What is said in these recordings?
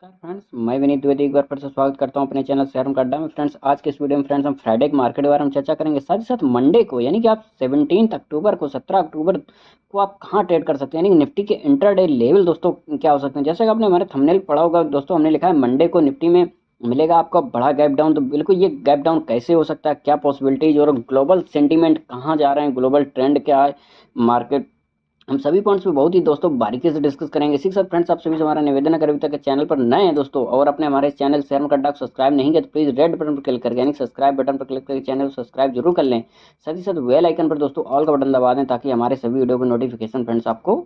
Friends, मैं विनीत द्विवेदी एक बार फिर से स्वागत करता हूं अपने चैनल शेयर मार्केट अड्डा में। फ्रेंड्स, आज के इस वीडियो में फ्रेंड्स हम फ्राइडे के मार्केट के बारे में चर्चा करेंगे। साथ ही साथ मंडे को यानी कि आप 17 अक्टूबर को 17 अक्टूबर को आप कहां ट्रेड कर सकते हैं, यानी कि निफ्टी के इंट्राडे लेवल दोस्तों क्या हो सकते हैं। जैसे कि आपने हमारे थंबनेल पढ़ा होगा दोस्तों, हमने लिखा है मंडे को निफ्टी में मिलेगा आपका बड़ा गैप डाउन। तो बिल्कुल ये गैप डाउन कैसे हो सकता है, क्या पॉसिबिलिटीज और ग्लोबल सेंटीमेंट कहाँ जा रहे हैं, ग्लोबल ट्रेंड क्या है मार्केट, हम सभी पॉइंट्स पे बहुत ही दोस्तों बारीकी से डिस्कस करेंगे। इसी के साथ फ्रेंड्स आप सभी से हमारा निवेदन है, अगर अभी तक चैनल पर नए हैं दोस्तों और अपने हमारे चैनल शेयर मार्केट अड्डा को सब्सक्राइब नहीं किया तो प्लीज रेड बटन पर क्लिक करके यानी सब्सक्राइब बटन पर क्लिक करके चैनल को सब्सक्राइब जरूर कर लें। साथ ही साथ बेल आइकन पर दोस्तों ऑल का बटन दबा दें ताकि हमारे सभी वीडियो का नोटिफिकेशन फ्रेंड्स आपको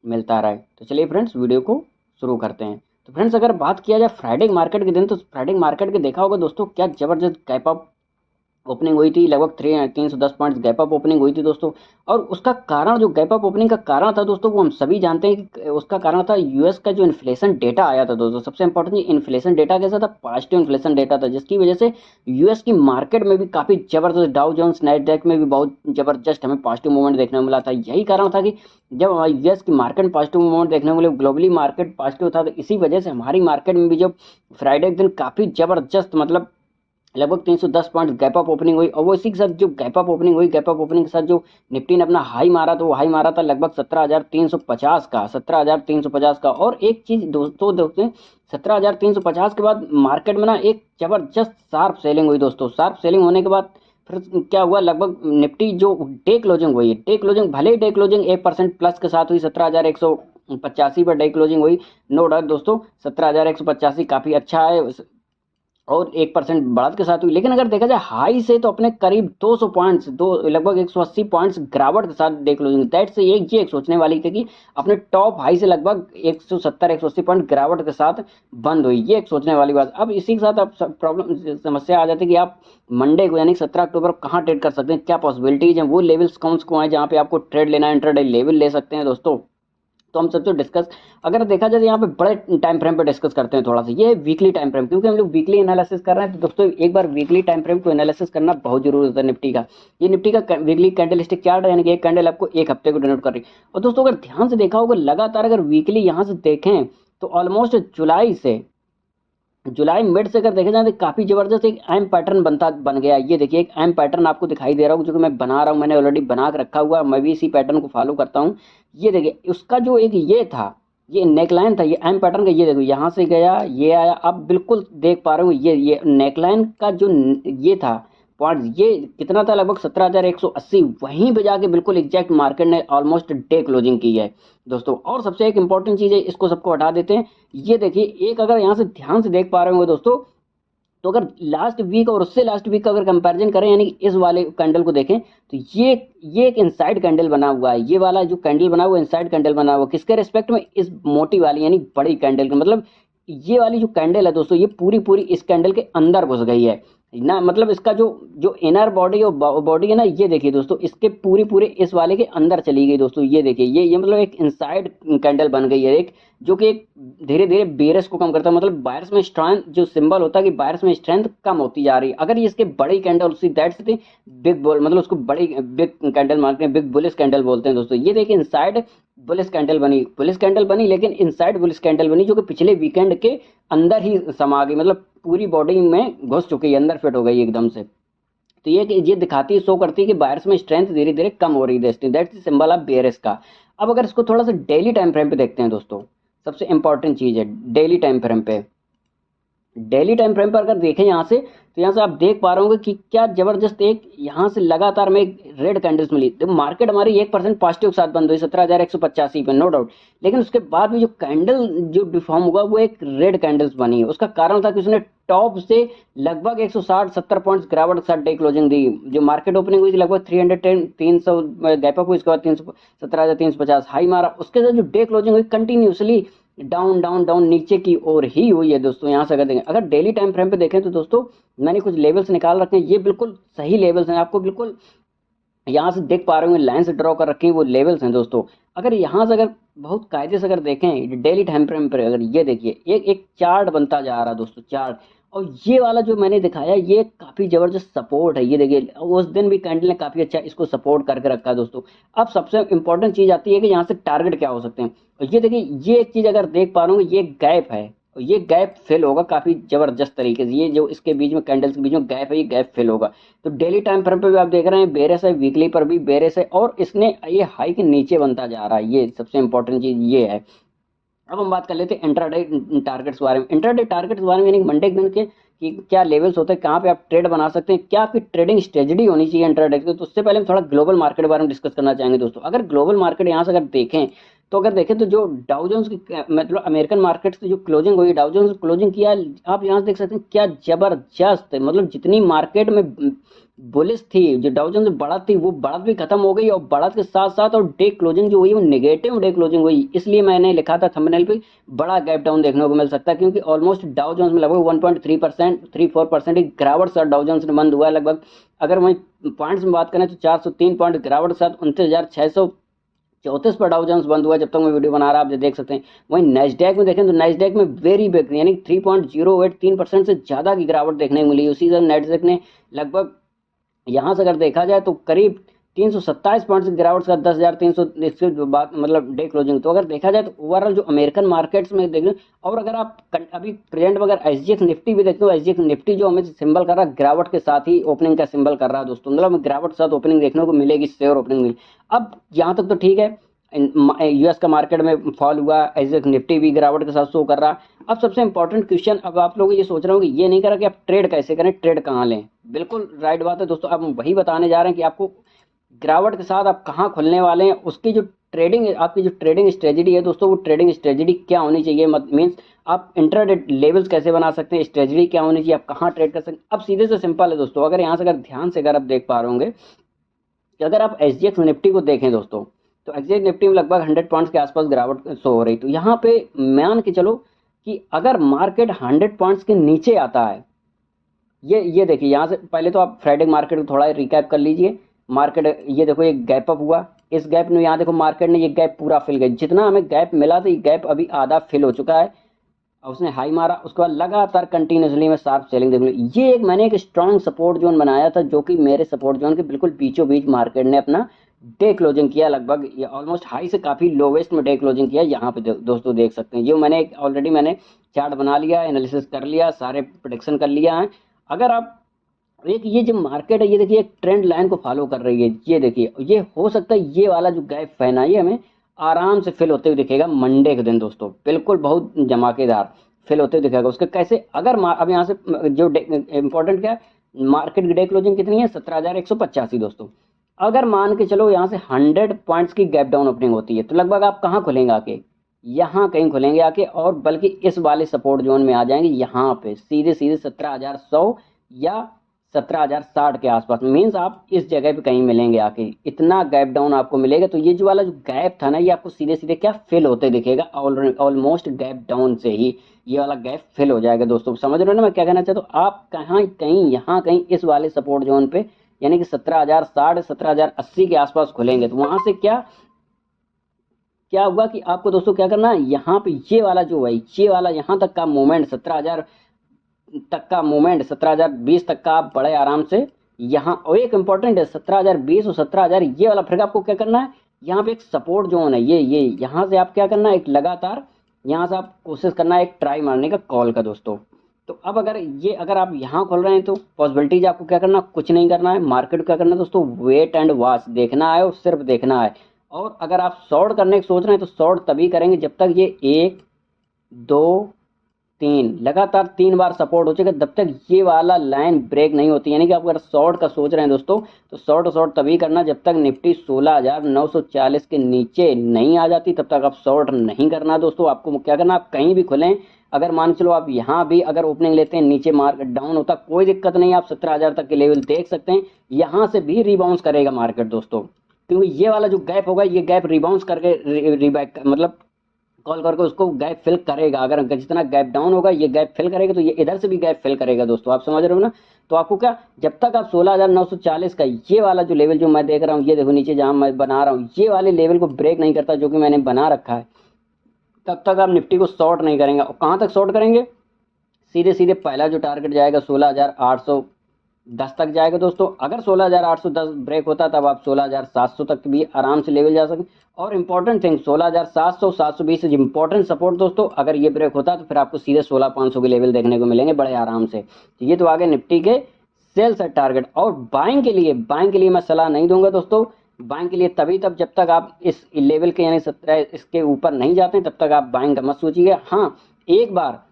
मिलता रहे। तो चलिए फ्रेंड्स वीडियो को शुरू करते हैं। तो फ्रेंड्स अगर बात किया जाए फ्राइडे मार्केट के दिन, तो फ्राइडे मार्केट के देखा होगा दोस्तों क्या जबरदस्त गैप अप ओपनिंग हुई थी। लगभग 310 पॉइंट्स गैप अप ओपनिंग हुई थी दोस्तों। और उसका कारण, जो गैप अप ओपनिंग का कारण था दोस्तों, वो हम सभी जानते हैं कि उसका कारण था यूएस का जो इन्फ्लेशन डेटा आया था दोस्तों। सबसे इंपॉर्टेंट इन्फ्लेशन डेटा कैसा था, पॉजिटिव इन्फ्लेशन डेटा था, जिसकी वजह से यूएस की मार्केट में भी काफी जबरदस्त, डाउ जोन्स नैस्डैक में भी बहुत जबरदस्त हमें पॉजिटिव मूवमेंट देखने को मिला था। यही कारण था कि जब हमारी यूएस की मार्केट में पॉजिटिव मूवमेंट देखने को मिले, ग्लोबली मार्केट पॉजिटिव था, तो इसी वजह से हमारी मार्केट में भी जब फ्राइडे के दिन काफी जबरदस्त मतलब लगभग 310 पॉइंट गैप अप ओपनिंग हुई। और वो इसी के साथ जो गैप अप ओपनिंग हुई, गैप अप ओपनिंग के साथ जो निफ्टी ने अपना हाई मारा, तो वो हाई मारा था लगभग 17,350 का, 17,350 का। और एक चीज दोस्तों दोस्तों 17,350 के बाद मार्केट में ना एक जबरदस्त शार्प सेलिंग हुई दोस्तों। शार्प सेलिंग होने के बाद फिर क्या हुआ, लगभग निफ्टी जो डे क्लोजिंग हुई, डे क्लोजिंग भले ही डे क्लोजिंग 1% प्लस के साथ हुई, 17,185 पर डे क्लोजिंग हुई। नो डाउट दोस्तों 17,185 काफी अच्छा है और 1% बढ़त के साथ हुई। लेकिन अगर देखा जाए हाई से, तो अपने करीब 200 पॉइंट्स, दो लगभग 180 पॉइंट्स गिरावट के साथ डे क्लोजिंग। दैट से एक ये एक सोचने वाली थी कि अपने टॉप हाई से लगभग 170 180 पॉइंट गिरावट के साथ बंद हुई, ये एक सोचने वाली बात। अब इसी के साथ अब प्रॉब्लम समस्या आ जाती है कि आप मंडे को यानी 17 अक्टूबर को कहाँ ट्रेड कर सकते हैं, क्या पॉसिबिलिटीज हैं, वो लेवल्स कौन से हैं जहाँ पे आपको ट्रेड लेना है, इंटरडे लेवल ले सकते हैं दोस्तों। तो हम सबसे डिस्कस, अगर देखा जाए यहाँ पे बड़े टाइम फ्रेम पे डिस्कस करते हैं थोड़ा सा। ये वीकली टाइम फ्रेम, क्योंकि हम लोग वीकली एनालिसिस कर रहे हैं, तो दोस्तों एक बार वीकली टाइम फ्रेम को एनालिसिस करना बहुत जरूरी होता है निफ्टी का। ये निफ्टी का वीकली कैंडलस्टिक चार्ट है, यानी कि एक कैंडल आपको एक हफ्ते को डिनोट कर रही है। और दोस्तों अगर ध्यान से देखा होगा, लगातार अगर वीकली यहाँ से देखें तो ऑलमोस्ट जुलाई मिड से अगर देखा जाए तो काफी जबरदस्त एक एम पैटर्न बनता बन गया। ये देखिए एक एम पैटर्न आपको दिखाई दे रहा होगा, जो कि मैं बना रहा हूँ, मैंने ऑलरेडी बना के रखा हुआ है, मैं भी इसी पैटर्न को फॉलो करता हूँ। ये देखिए उसका जो एक ये था, ये नेकलाइन था, ये एम पैटर्न का, ये देखो यहाँ से गया, ये आया, आप बिल्कुल देख पा रहे हो, ये नेकलाइन का जो ये था पॉइंट, ये कितना था, लगभग 17,180, वहीं पे जाके बिल्कुल एग्जैक्ट मार्केट ने ऑलमोस्ट डे क्लोजिंग की है दोस्तों। और सबसे एक इंपॉर्टेंट चीज है, इसको सबको हटा देते हैं। ये देखिए एक, अगर यहाँ से ध्यान से देख पा रहे होंगे दोस्तों, तो अगर लास्ट वीक और उससे लास्ट वीक का अगर कंपैरिजन करें, यानी कि इस वाले कैंडल को देखें, तो ये एक इनसाइड कैंडल बना हुआ है। ये वाला जो कैंडल बना हुआ है इनसाइड कैंडल बना हुआ है, किसके रिस्पेक्ट में, इस मोटी वाली यानी बड़ी कैंडल का। मतलब ये वाली जो कैंडल है दोस्तों, ये पूरी पूरी इस कैंडल के अंदर घुस गई है ना। मतलब इसका जो जो इनर बॉडी और बॉडी है ना, ये देखिए दोस्तों, इसके पूरी पूरे इस वाले के अंदर चली गई दोस्तों। ये देखिए ये मतलब एक इनसाइड कैंडल बन गई है, एक जो कि एक धीरे धीरे बेयर्स को कम करता है। मतलब बायर्स में स्ट्रेंथ जो सिंबल होता है कि बायर्स में स्ट्रेंथ कम होती जा रही है। अगर ये इसके बड़ी कैंडल उसी दैट्स बिग बुल, मतलब उसको बड़ी बिग कैंडल मारते हैं, बिग बुलिश कैंडल बोलते हैं दोस्तों। ये देखिए इनसाइड बुलिश कैंडल बनी, लेकिन इनसाइड बुलिश कैंडल बनी, जो कि पिछले वीकेंड के अंदर ही समा गई, मतलब पूरी बॉडी में घुस चुकी है, अंदर फिट हो गई एकदम से। तो ये दिखाती है, शो करती है कि बायर्स में स्ट्रेंथ धीरे धीरे कम हो रही है। दैट्स सिंबल ऑफ बेयरिश का। अब अगर इसको थोड़ा सा डेली टाइम फ्रेम पे देखते हैं दोस्तों, सबसे इंपॉर्टेंट चीज है डेली टाइम फ्रेम पे। डेली टाइम फ्रेम पर अगर देखें यहाँ से, तो यहाँ से आप देख पा रहे होंगे कि क्या जबरदस्त एक यहाँ से लगातार में एक रेड कैंडल्स मिली। तो मार्केट हमारी 1% पॉजिटिव के साथ बंद हुई 17,185 पे, नो डाउट। लेकिन उसके बाद भी जो कैंडल जो डिफॉर्म हुआ, वो एक रेड कैंडल्स बनी है। उसका कारण था कि उसने टॉप से लगभग 160-70 पॉइंट्स गिरावट के साथ डे क्लोजिंग दी। जो मार्केट ओपनिंग हुई थी लगभग 300 गैप अप हुई, उसके बाद 17,350 हाई मारा। उसके साथ जो डे क्लोजिंग हुई कंटिन्यूसली डाउन डाउन डाउन नीचे की ओर ही हुई है दोस्तों। यहाँ से अगर देखें, अगर डेली टाइम फ्रेम पे देखें, तो दोस्तों मैंने कुछ लेवल्स निकाल रखे हैं, ये बिल्कुल सही लेवल्स हैं, आपको बिल्कुल यहाँ से देख पा रहे होंगे, लाइन से ड्रॉ कर रखे हैं, वो लेवल्स हैं दोस्तों। अगर यहाँ से अगर बहुत कायदे से अगर देखें डेली टाइम फ्रेम पर, अगर ये देखिए एक एक चार्ट बनता जा रहा है दोस्तों, चार्ट। और ये वाला जो मैंने दिखाया, ये काफी जबरदस्त सपोर्ट है। ये देखिए उस दिन भी कैंडल ने काफी अच्छा इसको सपोर्ट करके रखा है दोस्तों। अब सबसे इंपॉर्टेंट चीज आती है कि यहाँ से टारगेट क्या हो सकते हैं। और ये देखिए ये एक चीज अगर देख पा रहे हो, ये गैप है, ये गैप फिल होगा काफ़ी ज़बरदस्त तरीके से। ये जो इसके बीच में कैंडल्स के बीच में गैप है, ये गैप फिल होगा। तो डेली टाइम फ्रेम पे भी आप देख रहे हैं बेरिश है, वीकली पर भी बेरिश है, और इसने ये हाई के नीचे बनता जा रहा है। ये सबसे इंपॉर्टेंट चीज़ ये है। अब हम बात कर लेते हैं इंट्राडे टारगेट्स के बारे में। इंट्राडे टारगेट्स के बारे में यानी मंडे के दिन के कि क्या लेवल्स होते हैं, कहाँ पे आप ट्रेड बना सकते हैं, क्या आपकी ट्रेडिंग स्ट्रेटजी होनी चाहिए इंट्राडे की। तो उससे पहले हम थोड़ा ग्लोबल मार्केट के बारे में डिस्कस करना चाहेंगे दोस्तों। अगर ग्लोबल मार्केट यहाँ से अगर देखें तो अगर देखें तो जो डाउ जोन्स की मतलब अमेरिकन मार्केट से जो क्लोजिंग हुई, डाउ जोन्स क्लोजिंग किया, आप यहाँ से देख सकते हैं क्या जबरदस्त है। मतलब जितनी मार्केट में बुलिश थी, जो डाउ जोन्स में बढ़त थी, वो बढ़त भी खत्म हो गई, और बढ़त के साथ साथ और डे क्लोजिंग जो हुई वो नेगेटिव डे क्लोजिंग हुई। इसलिए मैंने लिखा था थंबनेल पे बड़ा गैप डाउन देखने को मिल सकता है, क्योंकि ऑलमोस्ट डाउ जोन्स में लगभग 1.3% 3-4% की गिरावट साथ डाउ जोन्स में बंद हुआ है लगभग। अगर वहीं पॉइंट्स में बात करें तो 403 पॉइंट गिरावट के साथ 29,634 पर डाउ जोन्स बंद हुआ जब तक मैं वीडियो बना रहा, आप देख सकते हैं। वहीं नेस्डैक में देखें तो नेस्डैक में वेरी बिग यानी 3.08 3% से ज़्यादा की गिरावट देखने को मिली। उसी से नेस्डैक ने लगभग यहाँ से अगर देखा जाए तो करीब 327 पॉइंट की गिरावट का 10,300 इसके बाद मतलब डे क्लोजिंग। तो अगर देखा जाए तो ओवरऑल जो अमेरिकन मार्केट्स में देख, और अगर आप अभी प्रेजेंट में अगर एसजीएक्स निफ्टी भी देखते हो, एसजीएक्स निफ्टी जो हमें सिंबल कर रहा है गिरावट के साथ ही ओपनिंग का सिंबल कर रहा है दोस्तों। मतलब गिरावट के साथ ओपनिंग देखने को मिलेगी, शेयर ओपनिंग मिली। अब यहाँ तक तो ठीक है, यूएस का मार्केट में फॉल हुआ, एसजीएक्स निफ्टी भी गिरावट के साथ शो कर रहा। अब सबसे इंपॉर्टेंट क्वेश्चन, अब आप लोग ये सोच रहे हो कि ये नहीं करा कि आप ट्रेड कैसे करें, ट्रेड कहाँ लें। बिल्कुल राइट बात है दोस्तों। अब हम वही बताने जा रहे हैं कि आपको गिरावट के साथ आप कहाँ खुलने वाले हैं, उसकी जो ट्रेडिंग आपकी जो ट्रेडिंग स्ट्रेटजी है दोस्तों, वो ट्रेडिंग स्ट्रेटजी क्या होनी चाहिए। मीन्स आप इंट्राडे लेवल्स कैसे बना सकते हैं, स्ट्रेटजी क्या होनी चाहिए, आप कहाँ ट्रेड कर सकते हैं। अब सीधे से सिंपल है दोस्तों। अगर यहाँ से अगर ध्यान से अगर आप देख पा रहे होंगे कि अगर आप एसजीएक्स निफ्टी को देखें दोस्तों, तो एसजीएक्स निफ्टी में लगभग 100 पॉइंट्स के आसपास गिरावट शो हो रही। तो यहाँ पे मान के चलो कि अगर मार्केट 100 पॉइंट्स के नीचे आता है, ये देखिए यहाँ से पहले तो आप फ्राइडे मार्केट को थोड़ा रिकैप कर लीजिए। मार्केट ये देखो एक गैप अप हुआ, इस गैप में यहाँ देखो मार्केट ने ये गैप पूरा फिल गया। जितना हमें गैप मिला था ये गैप अभी आधा फिल हो चुका है। और उसने हाई मारा, उसके बाद लगातार कंटिन्यूसली में शार्प सेलिंग देखने को। ये एक मैंने एक स्ट्रॉन्ग सपोर्ट जोन बनाया था, जो कि मेरे सपोर्ट जोन के बिल्कुल बीचों बीच मार्केट ने अपना डे क्लोजिंग किया। लगभग ये ऑलमोस्ट हाई से काफ़ी लोवेस्ट में डे क्लोजिंग किया। यहाँ पे दोस्तों देख सकते हैं, जो मैंने ऑलरेडी मैंने चार्ट बना लिया, एनालिसिस कर लिया, सारे प्रोडिक्शन कर लिया है। अगर आप एक ये जो मार्केट है, ये देखिए एक ट्रेंड लाइन को फॉलो कर रही है। ये देखिए, ये हो सकता है ये वाला जो गैप फैना ये हमें आराम से फिल होते हुए दिखेगा मंडे के दिन दोस्तों। बिल्कुल बहुत धमाकेदार फिल होते हुए दिखेगा उसके। कैसे अगर अब यहाँ से जो इंपॉर्टेंट क्या है, मार्केट की डे क्लोजिंग कितनी है, 17,185 दोस्तों। अगर मान के चलो यहाँ से 100 पॉइंट्स की गैप डाउन ओपनिंग होती है, तो लगभग आप कहाँ खुलेंगे आके, यहाँ कहीं खुलेंगे आके, और बल्कि इस वाले सपोर्ट जोन में आ जाएंगे। यहाँ पे सीधे सीधे 17,100 या 17,060 के आसपास। मीन्स आप इस जगह पे कहीं मिलेंगे आके, इतना गैप डाउन आपको मिलेगा। तो ये जो वाला जो गैप था ना, ये आपको सीधे सीधे क्या फिल होते दिखेगा, ऑलमोस्ट गैप डाउन से ही ये वाला गैप फिल हो जाएगा दोस्तों। समझ रहे हो ना मैं क्या कहना चाहता हूँ। आप कहाँ कहीं यहाँ कहीं इस वाले सपोर्ट जोन पे यानी कि 17,060 17,080 के आसपास खुलेंगे। तो वहां से क्या क्या होगा कि आपको दोस्तों क्या करना है, यहाँ पे ये वाला जो है, ये वाला यहाँ तक का मूवमेंट 17,000 तक का मूवमेंट, 17,020 तक का आप बड़े आराम से यहाँ। और एक इंपॉर्टेंट है 17,020 और 17,000 ये वाला फिर आपको क्या करना है, यहाँ पे एक सपोर्ट जोन है ये यहाँ से आप क्या करना है, एक लगातार यहाँ से आप कोशिश करना है एक ट्राई मारने का कॉल का दोस्तों। तो अब अगर आप यहाँ खोल रहे हैं तो पॉसिबिलिटीज आपको क्या करना, कुछ नहीं करना है। मार्केट को क्या करना है दोस्तों, वेट एंड वॉच देखना है और सिर्फ देखना है। और अगर आप शॉर्ट करने की सोच रहे हैं तो शॉर्ट तभी करेंगे जब तक ये 1 2 3 लगातार 3 बार सपोर्ट हो जाएगा, तब तक ये वाला लाइन ब्रेक नहीं होती। यानी कि आप अगर शॉर्ट का सोच रहे हैं दोस्तों, तो शॉर्ट तभी करना जब तक निफ्टी 16,940 के नीचे नहीं आ जाती, तब तक आप शॉर्ट नहीं करना दोस्तों। आपको क्या करना, आप कहीं भी खुलें, अगर मान चलो आप यहाँ भी अगर ओपनिंग लेते हैं, नीचे मार्केट डाउन होता, कोई दिक्कत नहीं, आप 17,000 तक के लेवल देख सकते हैं। यहाँ से भी रिबाउंस करेगा मार्केट दोस्तों, क्योंकि ये वाला जो गैप होगा, ये गैप रिबाउंस करके रिबैक मतलब कॉल करके उसको गैप फिल करेगा। अगर जितना गैप डाउन होगा ये गैप फिल करेगा, तो ये इधर से भी गैप फिल करेगा दोस्तों। आप समझ रहे हो ना। तो आपको क्या, जब तक आप 16,940 का ये वाला जो लेवल जो मैं देख रहा हूँ, ये देखो नीचे जहाँ मैं बना रहा हूँ, ये वाले लेवल को ब्रेक नहीं करता जो कि मैंने बना रखा है, तब तक आप निफ्टी को शॉर्ट नहीं करेंगे। और कहाँ तक शॉर्ट करेंगे, सीधे सीधे पहला जो टारगेट जाएगा 16,800 10 तक जाएगा दोस्तों। अगर 16,810 ब्रेक होता तब आप 16,700 तक भी आराम से लेवल जा सकते। और important thing 16,700 720 is important support दोस्तों। अगर ये ब्रेक होता तो फिर आपको सीधे 16,500 के लेवल देखने को मिलेंगे बड़े आराम से। तो ये तो आगे निफ्टी के सेल सेट टारगेट। और बाइंग के लिए मैं सलाह नहीं दूंगा दोस्तों। बाइंग के लिए तभी तब जब तक आप इस लेवल के यानी 17 इसके ऊपर नहीं जाते तब तक आप बाइंग का मत सोचिए। हाँ, एक बार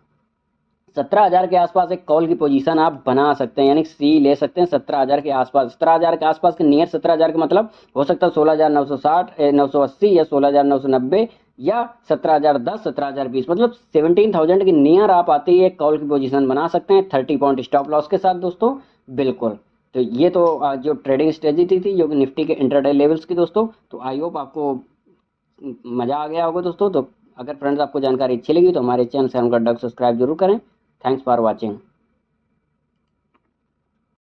17,000 के आसपास एक कॉल की पोजीशन आप बना सकते हैं, यानी सी ले सकते हैं 17,000 के आसपास। 17,000 के आसपास के नियर 17,000 का मतलब हो सकता है 16,960 980 या 16,990 या 17,010 17,020, मतलब 17,000 के नियर आप आते ही एक कॉल की पोजीशन बना सकते हैं 30 पॉइंट स्टॉप लॉस के साथ दोस्तों। बिल्कुल। तो ये तो जो ट्रेडिंग स्ट्रेटेजी थी जो कि निफ्टी के इंटरडे लेवल्स की दोस्तों। तो आई होप आपको मज़ा आ गया होगा दोस्तों। तो अगर फ्रेंड्स आपको जानकारी अच्छी लगी तो हमारे चैनल से हमका सब्सक्राइब जरूर करें। Thanks for watching.